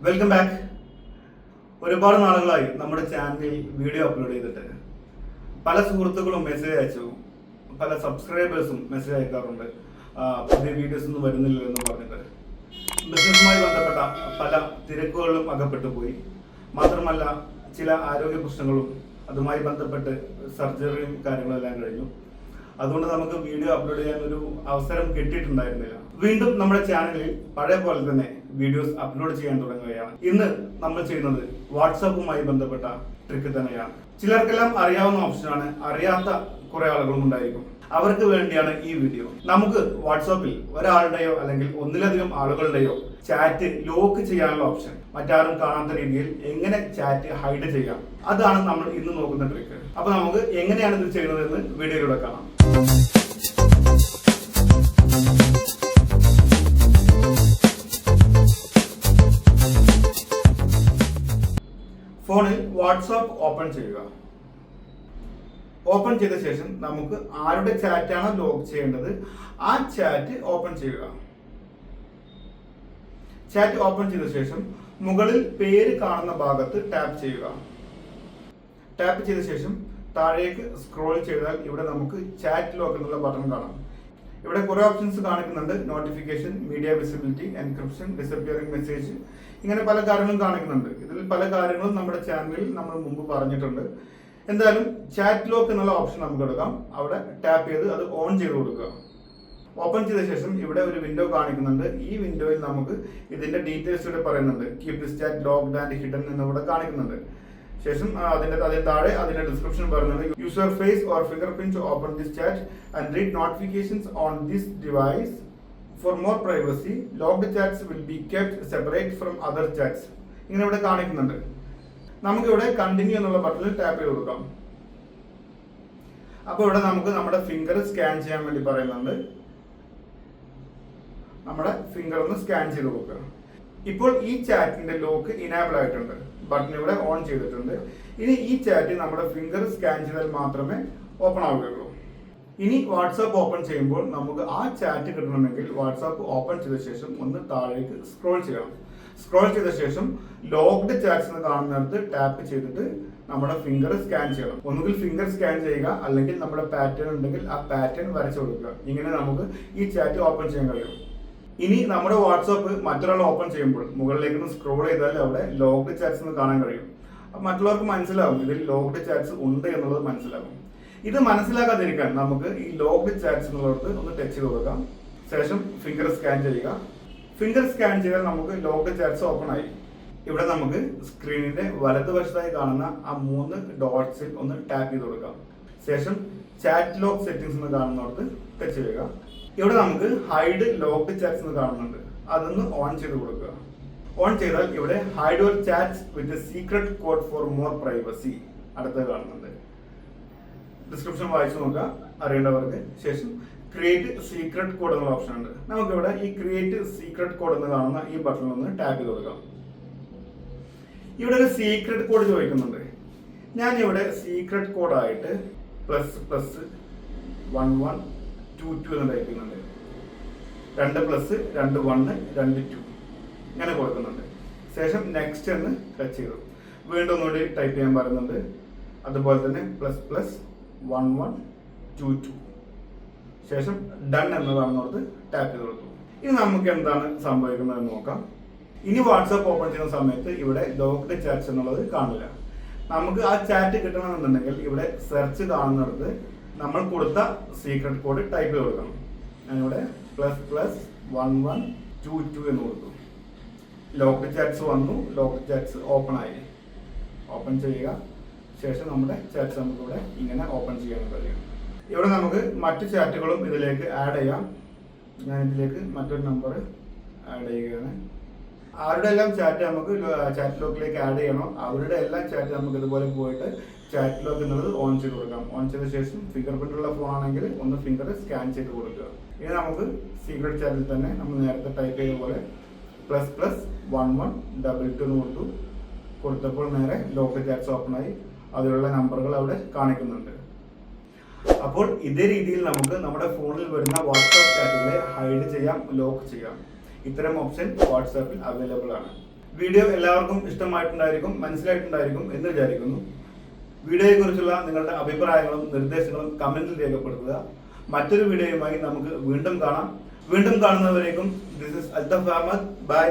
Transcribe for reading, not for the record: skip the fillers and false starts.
Welcome back. ഒരുപാട് നാളുകളായി നമ്മുടെ ചാനലിൽ വീഡിയോ അപ്ലോഡ് ചെയ്തിട്ട് പല സുഹൃത്തുക്കളും മെസ്സേജ് അയച്ചു, പല സബ്സ്ക്രൈബേഴ്സും മെസ്സേജ് അയക്കാറുണ്ട്. പുതിയ വീഡിയോസ് ഒന്നും വരുന്നില്ല എന്ന് പറഞ്ഞിട്ട് ബിസിനസ്സുമായി ബന്ധപ്പെട്ട പല തിരക്കുകളിലും അകപ്പെട്ടു പോയി. മാത്രമല്ല ചില ആരോഗ്യ പ്രശ്നങ്ങളും അതുമായി ബന്ധപ്പെട്ട് സർജറിയും കാര്യങ്ങളെല്ലാം കഴിഞ്ഞു. അതുകൊണ്ട് നമുക്ക് വീഡിയോ അപ്ലോഡ് ചെയ്യാൻ ഒരു അവസരം കിട്ടിയിട്ടുണ്ടായിരുന്നില്ല. വീണ്ടും നമ്മുടെ ചാനലിൽ പഴയ പോലെ തന്നെ വീഡിയോസ് അപ്ലോഡ് ചെയ്യാൻ തുടങ്ങുകയാണ്. ഇന്ന് നമ്മൾ ചെയ്യുന്നത് വാട്സാപ്പുമായി ബന്ധപ്പെട്ട ട്രിക്ക് തന്നെയാണ്. ചിലർക്കെല്ലാം അറിയാവുന്ന ഓപ്ഷനാണ്, അറിയാത്ത കുറെ ആളുകളും ഉണ്ടായിരിക്കും. അവർക്ക് വേണ്ടിയാണ് ഈ വീഡിയോ. നമുക്ക് വാട്സാപ്പിൽ ഒരാളുടെയോ അല്ലെങ്കിൽ ഒന്നിലധികം ആളുകളുടെയോ ചാറ്റ് ലോക്ക് ചെയ്യാനുള്ള ഓപ്ഷൻ, മറ്റാരും കാണാത്ത രീതിയിൽ എങ്ങനെ ചാറ്റ് ഹൈഡ് ചെയ്യാം, അതാണ് നമ്മൾ ഇന്ന് നോക്കുന്ന ട്രിക്ക്. അപ്പൊ നമുക്ക് എങ്ങനെയാണ് ഇത് ചെയ്യുന്നതെന്ന് വീഡിയോയിലൂടെ കാണാം. ഫോണിൽ വാട്സാപ്പ് ഓപ്പൺ ചെയ്യുക. ഓപ്പൺ ചെയ്ത ശേഷം നമുക്ക് ആരുടെ ചാറ്റാണോ ലോക്ക് ചെയ്യേണ്ടത് ആ ചാറ്റ് ഓപ്പൺ ചെയ്യുക. ചാറ്റ് ഓപ്പൺ ചെയ്ത ശേഷം മുകളിൽ പേര് കാണുന്ന ഭാഗത്ത് ടാപ്പ് ചെയ്യുക. ടാപ്പ് ചെയ്ത ശേഷം താഴേക്ക് സ്ക്രോൾ ചെയ്താൽ ഇവിടെ നമുക്ക് ചാറ്റ് ലോക്ക് എന്നുള്ള ബട്ടൺ കാണാം. ഇവിടെ കുറെ ഓപ്ഷൻസ് കാണിക്കുന്നുണ്ട്. Notification, media visibility, encryption, disappearing message, ഇങ്ങനെ പല കാര്യങ്ങളും കാണിക്കുന്നുണ്ട്. ഇതിൽ പല കാര്യങ്ങളും നമ്മുടെ ചാനലിൽ നമ്മൾ മുമ്പ് പറഞ്ഞിട്ടുണ്ട്. എന്തായാലും ചാറ്റ് ലോക്ക് എന്നുള്ള ഓപ്ഷൻ നമുക്ക് എടുക്കാം. അവിടെ ടാപ്പ് ചെയ്ത് അത് ഓൺ ചെയ്ത് കൊടുക്കുക. ഓപ്പൺ ചെയ്ത ശേഷം ഇവിടെ ഒരു വിൻഡോ കാണിക്കുന്നുണ്ട്. ഈ വിൻഡോയിൽ നമുക്ക് ഇതിന്റെ ഡീറ്റെയിൽസ് ഇവിടെ പറയുന്നുണ്ട്. Keep this chat locked and hidden എന്നിവിടെ കാണിക്കുന്നുണ്ട്. ശേഷം അതിന്റെ താഴെ അതിന്റെ ഡിസ്ക്രിപ്ഷൻ പറയുന്നത്, use your face or fingerprint to open this chat and read notifications on this device. For more privacy locked chats will be kept separate from other chats. ഇങ്ങനെ ഇവിടെ കാണിക്കുന്നുണ്ട്. നമുക്കിവിടെ കണ്ടിന്യൂ എന്നുള്ള ബട്ടണിൽ ടാപ്പ് ചെയ്ത് കൊടുക്കാം. അപ്പോൾ ഇവിടെ നമുക്ക് നമ്മുടെ ഫിംഗർ സ്കാൻ ചെയ്യാൻ വേണ്ടി പറയുന്നുണ്ട്. നമ്മുടെ ഫിംഗർ ഒന്ന് സ്കാൻ ചെയ്ത് കൊടുക്കുക. ഇപ്പോൾ ഈ ചാറ്റിന്റെ ലോക്ക് ഇനാബിൾ ആയിട്ടുണ്ട്. ബട്ടൺ ഇവിടെ ഓൺ ചെയ്തിട്ടുണ്ട്. ഇനി ഈ ചാറ്റ് നമ്മുടെ ഫിംഗർ സ്കാൻ ചെയ്താൽ മാത്രമേ ഓപ്പൺ ആവുകയുള്ളൂ. ഇനി വാട്സാപ്പ് ഓപ്പൺ ചെയ്യുമ്പോൾ നമുക്ക് ആ ചാറ്റ് കിട്ടണമെങ്കിൽ വാട്സാപ്പ് ഓപ്പൺ ചെയ്ത ശേഷം ഒന്ന് താഴേക്ക് സ്ക്രോൾ ചെയ്യണം. സ്ക്രോൾ ചെയ്ത ശേഷം ലോക്ക്ഡ് ചാറ്റ്സ് എന്ന് കാണുന്നിടത്ത് ടാപ്പ് ചെയ്തിട്ട് നമ്മുടെ ഫിംഗർ സ്കാൻ ചെയ്യണം. ഒന്നുകിൽ ഫിംഗർ സ്കാൻ ചെയ്യുക, അല്ലെങ്കിൽ നമ്മുടെ പാറ്റേൺ ഉണ്ടെങ്കിൽ ആ പാറ്റേൺ വരച്ചു കൊടുക്കുക. ഇങ്ങനെ നമുക്ക് ഈ ചാറ്റ് ഓപ്പൺ ചെയ്യാൻ കഴിയും. ഇനി നമ്മുടെ വാട്സാപ്പ് മറ്റൊരാൾ ഓപ്പൺ ചെയ്യുമ്പോൾ മുകളിലേക്ക് സ്ക്രോൾ ചെയ്താൽ അവിടെ ലോക്ക്ഡ് ചാറ്റ്സ് എന്ന് കാണാൻ കഴിയും. അപ്പൊ മറ്റുള്ളവർക്ക് മനസ്സിലാവും ഇതിൽ ലോക്ക്ഡ് ചാറ്റ്സ് ഉണ്ട് എന്നുള്ളത് മനസ്സിലാവും. ഇത് മനസ്സിലാക്കാതിരിക്കാൻ നമുക്ക് ഈ ലോക്ക്ഡ് ചാറ്റ്സ് എന്നുള്ളത് ഒന്ന് ടച്ച് ചെയ്ത് കൊടുക്കാം. ശേഷം ഫിംഗർ സ്കാൻ ചെയ്യുക. ഫിംഗർ സ്കാൻ ചെയ്താൽ നമുക്ക് ലോക്ക്ഡ് ചാറ്റ്സ് ഓപ്പൺ ആയി. ഇവിടെ നമുക്ക് സ്ക്രീനിന്റെ വലതുവശത്തായി കാണുന്ന ആ 3 ഡോട്ട്സിൽ ഒന്ന് ടാപ്പ് ചെയ്ത് കൊടുക്കാം. ശേഷം ചാറ്റ് ലോക്ക് സെറ്റിംഗ്സ് എന്ന് കാണുന്നിടത്ത് ടച്ച് ചെയ്യുക. ഇവിടെ നമുക്ക് ഹൈഡ് ലോക്ക്ഡ് ചാറ്റ്സ് എന്ന് കാണുന്നുണ്ട്. അതൊന്ന് ഓൺ ചെയ്ത് കൊടുക്കുക. ഓൺ ചെയ്താൽ ഇവിടെ hide your chats with secret code four more privacy അടുത്ത് കാണുന്നുണ്ട്. ഡിസ്ക്രിപ്ഷൻ വായിച്ചു നോക്കുക അറിയേണ്ടവർക്ക്. ശേഷം ക്രിയേറ്റ് സീക്രട്ട് കോഡ് എന്നുള്ള ഓപ്ഷൻ ഉണ്ട്. നമുക്കിവിടെ ഈ ക്രിയേറ്റ് സീക്രട്ട് കോഡ് എന്ന് കാണുന്ന ഈ ബട്ടണിൽ ഒന്ന് ടാപ്പ് ചെയ്ത് കൊടുക്കാം. ഇവിടെ ഒരു സീക്രട്ട് കോഡ് ചോദിക്കുന്നുണ്ട്. ഞാൻ ഇവിടെ സീക്രട്ട് കോഡായിട്ട് ++1122 എന്ന് ടൈപ്പ് ചെയ്യുന്നുണ്ട്. 2+2 ഇങ്ങനെ കൊടുക്കുന്നുണ്ട്. ശേഷം നെക്സ്റ്റ് എന്ന് ടച്ച് ചെയ്തു. വീണ്ടും ഒന്നുകൂടി ടൈപ്പ് ചെയ്യാൻ പറയുന്നുണ്ട്. അതുപോലെ തന്നെ ++1122. ശേഷം ഡൺ എന്ന് പറഞ്ഞോടത്ത് ടാപ്പ് ചെയ്ത് കൊടുത്തു. ഇനി നമുക്ക് എന്താണ് സംഭവിക്കുന്നത് എന്ന് നോക്കാം. ഇനി വാട്സാപ്പ് ഓപ്പൺ ചെയ്യുന്ന സമയത്ത് ഇവിടെ ലോക്ക്ഡ് ചാറ്റ്സ് എന്നുള്ളത് കാണില്ല. നമുക്ക് ആ ചാറ്റ് കിട്ടണമെന്നുണ്ടെങ്കിൽ ഇവിടെ സെർച്ച് കാണുന്നിടത്ത് നമ്മൾ കൊടുത്ത സീക്രട്ട് കോഡ് ടൈപ്പ് ചെയ്ത് കൊടുക്കണം. ഞാനിവിടെ ++1122 എന്ന് കൊടുത്തു. ലോക്ക്ഡ് ചാറ്റ്സ് വന്നു. ലോക്ക്ഡ് ചാറ്റ്സ് ഓപ്പൺ ആയി. ഓപ്പൺ ചെയ്യുക. ശേഷം നമ്മുടെ ചാറ്റ്സ് നമുക്കിവിടെ ഇങ്ങനെ ഓപ്പൺ ചെയ്യാൻ കഴിയും. ഇവിടെ നമുക്ക് മറ്റു ചാറ്റുകളും ഇതിലേക്ക് ആഡ് ചെയ്യാം. ഞാൻ ഇതിലേക്ക് മറ്റൊരു നമ്പർ ആഡ് ചെയ്യുകയാണ്. ആരുടെ എല്ലാം ചാറ്റ് നമുക്ക് ചാറ്റ് ലോക്കിലേക്ക് ആഡ് ചെയ്യണോ അവരുടെ എല്ലാം ചാറ്റ് നമുക്ക് ഇതുപോലെ പോയിട്ട് ചാറ്റ് ലോക്ക് എന്നുള്ളത് ഓൺ ചെയ്ത് കൊടുക്കാം. ഓൺ ചെയ്ത ശേഷം ഫിംഗർ പ്രിന്റ് ഉള്ള ഫോൺ ആണെങ്കിൽ ഒന്ന് ഫിംഗർ സ്കാൻ ചെയ്ത് കൊടുക്കുക. ഇനി നമുക്ക് സീക്രട്ട് ചാറ്റിൽ തന്നെ നമ്മൾ നേരത്തെ ടൈപ്പ് ചെയ്ത പോലെ ++1122 എന്ന് കൊടുത്തപ്പോൾ നേരെ ലോക്ക് ചാറ്റ്സ് ഓപ്പൺ ആയി. അതിലുള്ള നമ്പറുകൾ അവിടെ കാണിക്കുന്നുണ്ട്. അപ്പോൾ ഇതേ രീതിയിൽ നമുക്ക് നമ്മുടെ ഫോണിൽ വരുന്ന വാട്സാപ്പ് ചാറ്റുകളെ ഹൈഡ് ചെയ്യാം, ലോക്ക് ചെയ്യാം. ഇത്തരം ഓപ്ഷൻ വാട്സാപ്പിൽ അവൈലബിൾ ആണ്. വീഡിയോ എല്ലാവർക്കും ഇഷ്ടമായിട്ടുണ്ടായിരിക്കും, മനസ്സിലായിട്ടുണ്ടായിരിക്കും എന്ന് വിചാരിക്കുന്നു. വീഡിയോയെക്കുറിച്ചുള്ള നിങ്ങളുടെ അഭിപ്രായങ്ങളും നിർദ്ദേശങ്ങളും കമന്റിൽ രേഖപ്പെടുത്തുക. മറ്റൊരു വീഡിയോയുമായി നമുക്ക് വീണ്ടും കാണാം. വീണ്ടും കാണുന്നവരേക്കും this is Althaf Ahammed. By.